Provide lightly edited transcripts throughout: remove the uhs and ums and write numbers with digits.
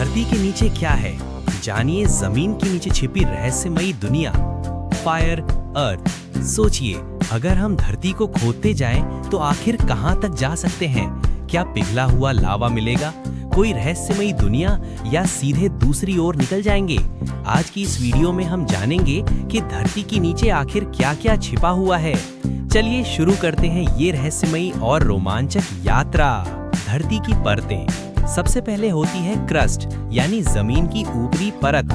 धरती के नीचे क्या है, जानिए जमीन के नीचे छिपी रहस्यमयी दुनिया। Fire earth. सोचिए, अगर हम धरती को खोदते जाएं तो आखिर कहां तक जा सकते हैं? क्या पिघला हुआ लावा मिलेगा, कोई रहस्यमयी दुनिया, या सीधे दूसरी ओर निकल जाएंगे? आज की इस वीडियो में हम जानेंगे कि धरती के नीचे आखिर क्या-क्या छिपा हुआ है। चलिए शुरू करते हैं ये रहस्यमयी और रोमांचक यात्रा। धरती की परतें। सबसे पहले होती है क्रस्ट, यानी जमीन की ऊपरी परत,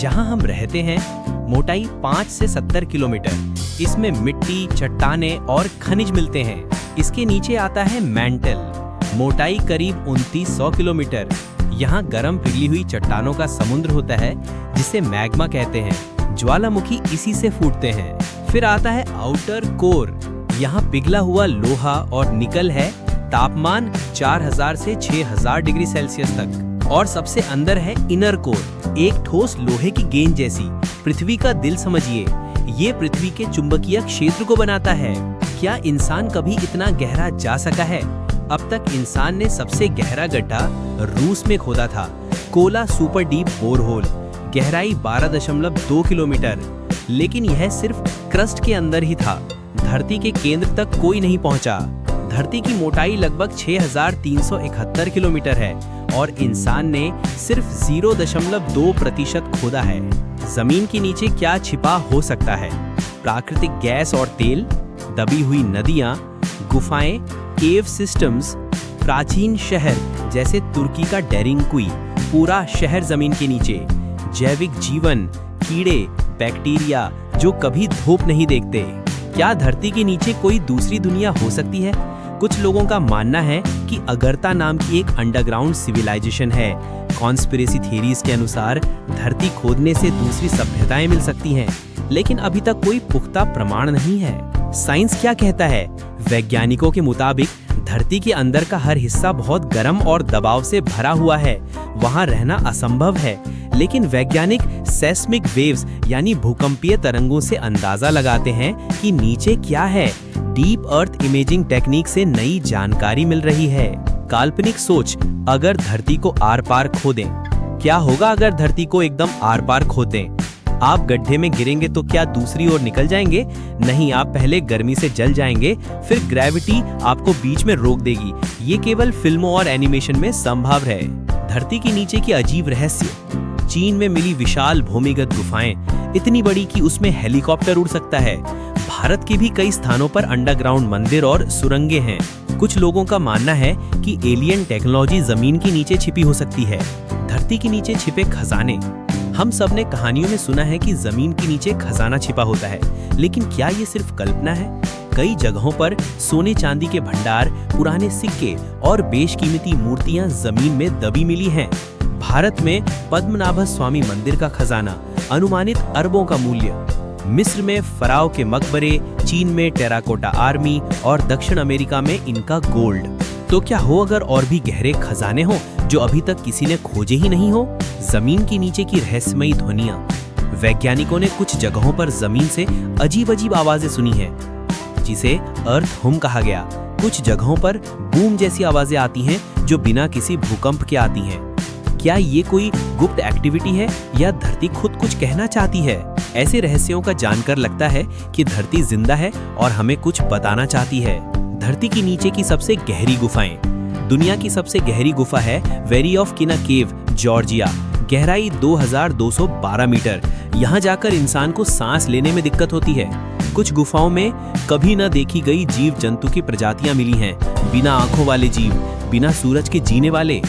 जहां हम रहते हैं। मोटाई 5 से 70 किलोमीटर। इसमें मिट्टी, चट्टानें और खनिज मिलते हैं। इसके नीचे आता है मैंटल, मोटाई करीब 2900 किलोमीटर। यहाँ गर्म पिघली हुई चट्टानों का समुद्र होता है, जिसे मैग्मा कहते हैं। ज्वालामुखी इसी से फूटते हैं। फिर आता है आउटर कोर। यहाँ पिघला हुआ लोहा और निकल है। तापमान 4000 से 6000 डिग्री सेल्सियस तक। और सबसे अंदर है इनर कोर, एक ठोस लोहे की गेंद जैसी। पृथ्वी का दिल समझिए, ये पृथ्वी के चुंबकीय क्षेत्र को बनाता है। क्या इंसान कभी इतना गहरा जा सका है? अब तक इंसान ने सबसे गहरा गड्ढा रूस में खोदा था, कोला सुपर डीप बोरहोल, गहराई 12.2 किलोमीटर। लेकिन यह सिर्फ क्रस्ट के अंदर ही था, धरती के केंद्र तक कोई नहीं पहुंचा। धरती की मोटाई लगभग 6371 किलोमीटर है और इंसान ने सिर्फ 0.2% खोदा है। जमीन के नीचे क्या छिपा हो सकता है? प्राकृतिक गैस और तेल, दबी हुई नदियां, गुफाएं, केव सिस्टम्स, प्राचीन शहर जैसे तुर्की का डेरिंकुई, पूरा शहर जमीन के नीचे। जैविक जीवन, कीड़े, बैक्टीरिया जो कभी धूप नहीं देखते। क्या धरती के नीचे कोई दूसरी दुनिया हो सकती है? कुछ लोगों का मानना है कि अगरता नाम की एक अंडरग्राउंड सिविलाइजेशन है। कॉन्स्पिरेसी थ्योरीज के अनुसार धरती खोदने से दूसरी सभ्यताएं मिल सकती हैं, लेकिन अभी तक कोई पुख्ता प्रमाण नहीं है। साइंस क्या कहता है? वैज्ञानिकों के मुताबिक धरती के अंदर का हर हिस्सा बहुत गर्म और दबाव से भरा हुआ है, वहां रहना असंभव है। लेकिन वैज्ञानिक सेस्मिक वेव्स यानी भूकंपीय तरंगों से अंदाजा लगाते हैं कि नीचे क्या है। डीप अर्थ इमेजिंग टेक्निक से नई जानकारी मिल रही है। काल्पनिक सोच, अगर धरती को आर पार खोदें, क्या होगा अगर धरती को एकदम आर पार खोदें? आप गड्ढे में गिरेंगे तो क्या दूसरी ओर निकल जाएंगे? नहीं, आप पहले गर्मी से जल जाएंगे, फिर ग्रेविटी आपको बीच में रोक देगी। ये केवल फिल्मों और एनिमेशन में संभव है। धरती के नीचे की अजीब रहस्य। चीन में मिली विशाल भूमिगत गुफाएं, इतनी बड़ी कि उसमें हेलीकॉप्टर उड़ सकता है। भारत के भी कई स्थानों पर अंडरग्राउंड मंदिर और सुरंगें हैं। कुछ लोगों का मानना है कि एलियन टेक्नोलॉजी जमीन के नीचे छिपी हो सकती है। धरती के नीचे छिपे खजाने। हम सब ने कहानियों में सुना है कि जमीन के नीचे खजाना छिपा होता है, लेकिन क्या ये सिर्फ कल्पना है? कई जगहों पर सोने चांदी के भंडार, पुराने सिक्के और बेशकीमती मूर्तियां जमीन में दबी मिली हैं। भारत में पद्मनाभ स्वामी मंदिर का खजाना, अनुमानित अरबों का मूल्य। मिस्र में फराओ के मकबरे, चीन में टेराकोटा आर्मी और दक्षिण अमेरिका में इनका गोल्ड। तो क्या हो अगर और भी गहरे खजाने हो जो अभी तक किसी ने खोजे ही नहीं हो? जमीन के नीचे की रहस्यमयी ध्वनियां। वैज्ञानिकों ने कुछ जगहों पर जमीन से अजीब-अजीब आवाजें सुनी है, जिसे अर्थ हुम कहा गया। कुछ जगहों पर बूम जैसी आवाजें आती हैं जो बिना किसी भूकंप के आती हैं। क्या ये कोई गुप्त एक्टिविटी है या धरती खुद कुछ कहना चाहती है? ऐसे रहस्यों का जानकर लगता है कि धरती जिंदा है और हमें कुछ बताना चाहती है। धरती के नीचे की सबसे गहरी गुफाएं। दुनिया की सबसे गहरी गुफा है वेरी ऑफ किना केव, जॉर्जिया। गहराई 2212 मीटर। यहाँ जाकर इंसान को सांस लेने में दिक्कत होती है। कुछ गुफाओं में कभी न देखी गई जीव जंतु की प्रजातियां मिली हैं, बिना आंखों वाले जीव, बिना सूरज के जीने वाले।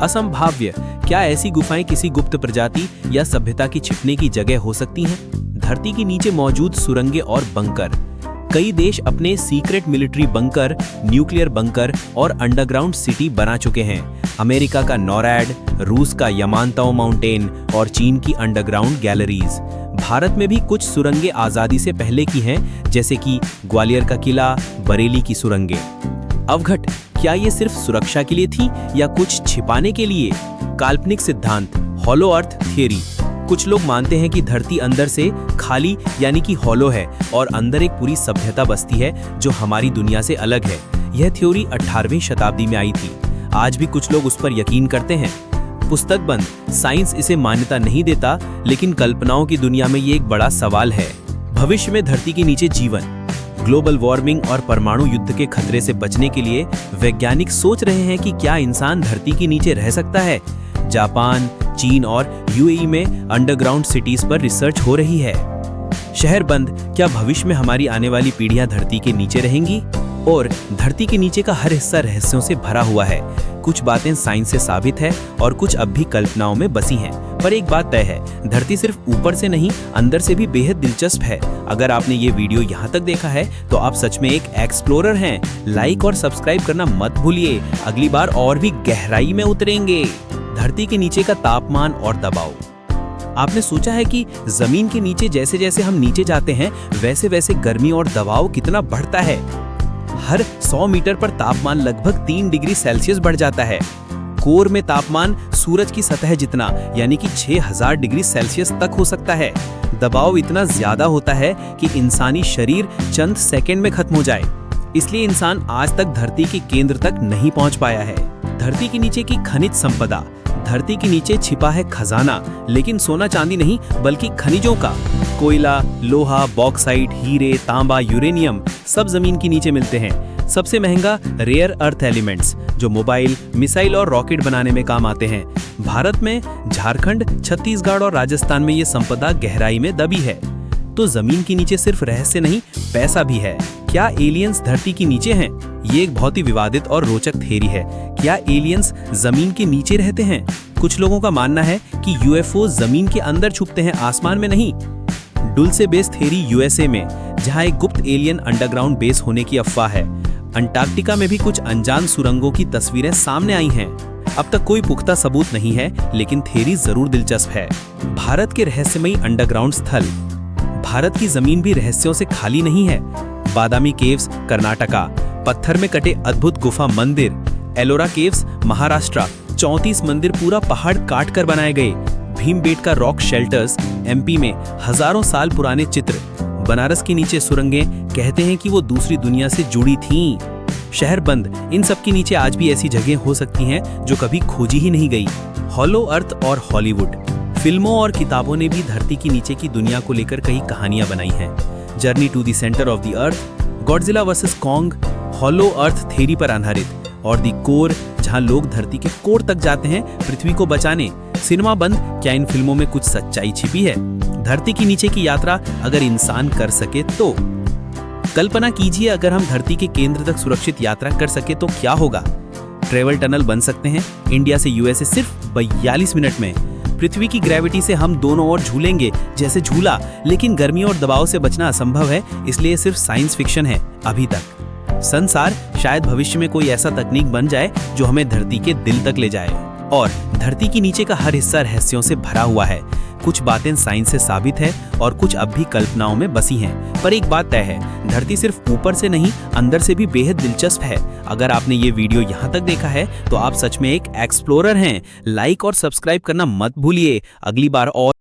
असंभाव्य, क्या ऐसी गुफाएं किसी गुप्त प्रजाति या सभ्यता की छिपने की जगह हो सकती हैं? धरती के नीचे मौजूद सुरंगें और बंकर। कई देश अपने secret military bunker, nuclear bunker और अंडरग्राउंड सिटी बना चुके हैं। अमेरिका का नॉरैड, रूस का यमानताओ माउंटेन और चीन की अंडरग्राउंड गैलरीज। भारत में भी कुछ सुरंगें आजादी से पहले की हैं, जैसे कि ग्वालियर का किला, बरेली की सुरंगें। अवघट, क्या ये सिर्फ सुरक्षा के लिए थी या कुछ छिपाने के लिए? काल्पनिक सिद्धांत, हॉलो अर्थ थ्योरी। कुछ लोग मानते हैं कि धरती अंदर से खाली यानी कि हॉलो है और अंदर एक पूरी सभ्यता बसती है जो हमारी दुनिया से अलग है। यह थ्योरी 18वीं शताब्दी में आई थी। आज भी कुछ लोग उस पर यकीन करते हैं। पुस्तक बंद। साइंस इसे मान्यता नहीं देता, लेकिन कल्पनाओं की दुनिया में ये एक बड़ा सवाल है। भविष्य में धरती के नीचे जीवन। ग्लोबल वार्मिंग और परमाणु युद्ध के खतरे से बचने के लिए वैज्ञानिक सोच रहे हैं कि क्या इंसान धरती के नीचे रह सकता है। जापान, चीन और यूएई में अंडरग्राउंड सिटीज पर रिसर्च हो रही है। शहर बंद। क्या भविष्य में हमारी आने वाली पीढ़ियां धरती के नीचे रहेंगी? और धरती के नीचे का हर हिस्सा रहस्यों से भरा हुआ है। कुछ बातें साइंस से साबित है और कुछ अब भी कल्पनाओं में बसी हैं। पर एक बात तय है, धरती सिर्फ ऊपर से नहीं, अंदर से भी बेहद दिलचस्प है। अगर आपने ये वीडियो यहाँ तक देखा है तो आप सच में एक एक्सप्लोरर हैं। लाइक और सब्सक्राइब करना मत भूलिए। अगली बार और भी गहराई में उतरेंगे। धरती के नीचे का तापमान और दबाव। आपने सोचा है कि जमीन के नीचे जैसे जैसे हम नीचे जाते हैं, वैसे वैसे गर्मी और दबाव कितना बढ़ता है। हर 100 मीटर पर तापमान लगभग 3 डिग्री सेल्सियस बढ़ जाता है। कोर में तापमान सूरज की सतह जितना, यानी कि 6000 डिग्री सेल्सियस तक हो सकता है। दबाव इतना ज्यादा होता है कि इंसानी शरीर चंद सेकंड में खत्म हो जाए। इसलिए इंसान आज तक धरती के केंद्र तक नहीं पहुंच पाया है। धरती के नीचे की खनिज संपदा। धरती के नीचे छिपा है खजाना, लेकिन सोना चांदी नहीं, बल्कि खनिजों का। कोयला, लोहा, बॉक्साइट, हीरे, तांबा, यूरेनियम सब जमीन के नीचे मिलते हैं। सबसे महंगा रेयर अर्थ एलिमेंट्स, जो मोबाइल, मिसाइल और रॉकेट बनाने में काम आते हैं। भारत में झारखंड, छत्तीसगढ़ और राजस्थान में ये संपदा गहराई में दबी है। तो जमीन के नीचे सिर्फ रहस्य नहीं, पैसा भी है। क्या एलियंस धरती के नीचे हैं? ये एक बहुत ही विवादित और रोचक थ्योरी है। क्या एलियंस जमीन के नीचे रहते हैं? कुछ लोगों का मानना है कि यूएफओ जमीन के अंदर छुपते हैं, आसमान में नहीं। डुल्से बेस थ्योरी यूएसए में, जहां एक गुप्त एलियन अंडरग्राउंड बेस होने की अफवाह है। अंटार्कटिका में भी कुछ अनजान सुरंगों की तस्वीरें सामने आई हैं। अब तक कोई पुख्ता सबूत नहीं है, लेकिन थ्योरी जरूर दिलचस्प है। भारत के रहस्यमयी अंडरग्राउंड स्थल। भारत की जमीन भी रहस्यों से खाली नहीं है। बादामी केव्स, कर्नाटका। पत्थर में कटे अद्भुत गुफा मंदिर। एलोरा केव्स, महाराष्ट्र। 34 मंदिर पूरा पहाड़ काट कर बनाए गए। भीमबेटका रॉक शेल्टर्स, एमपी में हजारों साल पुराने चित्र। बनारस के नीचे सुरंगें, कहते हैं कि वो दूसरी दुनिया से जुड़ी थीं। शहर बंद। इन सब के नीचे आज भी ऐसी जगह हो सकती हैं जो कभी खोजी ही नहीं गई। हॉलो अर्थ और हॉलीवुड। फिल्मों और किताबों ने भी धरती के नीचे की दुनिया को लेकर कई कहानियां बनाई हैं। Journey to the centre of the earth, Godzilla versus Kong, hollow earth theory पर आधारित। और द कोर, जहां लोग धरती के कोर तक जाते हैं पृथ्वी को बचाने। सिनेमा बंद। क्या इन फिल्मों में कुछ सच्चाई छिपी है? धरती के नीचे की यात्रा अगर इंसान कर सके तो। कल्पना कीजिए, अगर हम धरती के केंद्र तक सुरक्षित यात्रा कर सके तो क्या होगा? ट्रेवल टनल बन सकते हैं इंडिया से यूएसए सिर्फ 42 मिनट में। पृथ्वी की ग्रेविटी से हम दोनों ओर झूलेंगे जैसे झूला, लेकिन गर्मी और दबाव से बचना असंभव है, इसलिए सिर्फ साइंस फिक्शन है अभी तक। संसार, शायद भविष्य में कोई ऐसा तकनीक बन जाए जो हमें धरती के दिल तक ले जाए। और धरती के नीचे का हर हिस्सा रहस्यों से भरा हुआ है। कुछ बातें साइंस से साबित है और कुछ अब भी कल्पनाओं में बसी हैं। पर एक बात तय है, धरती सिर्फ ऊपर से नहीं, अंदर से भी बेहद दिलचस्प है। अगर आपने ये वीडियो यहाँ तक देखा है तो आप सच में एक एक्सप्लोरर हैं। लाइक और सब्सक्राइब करना मत भूलिए। अगली बार और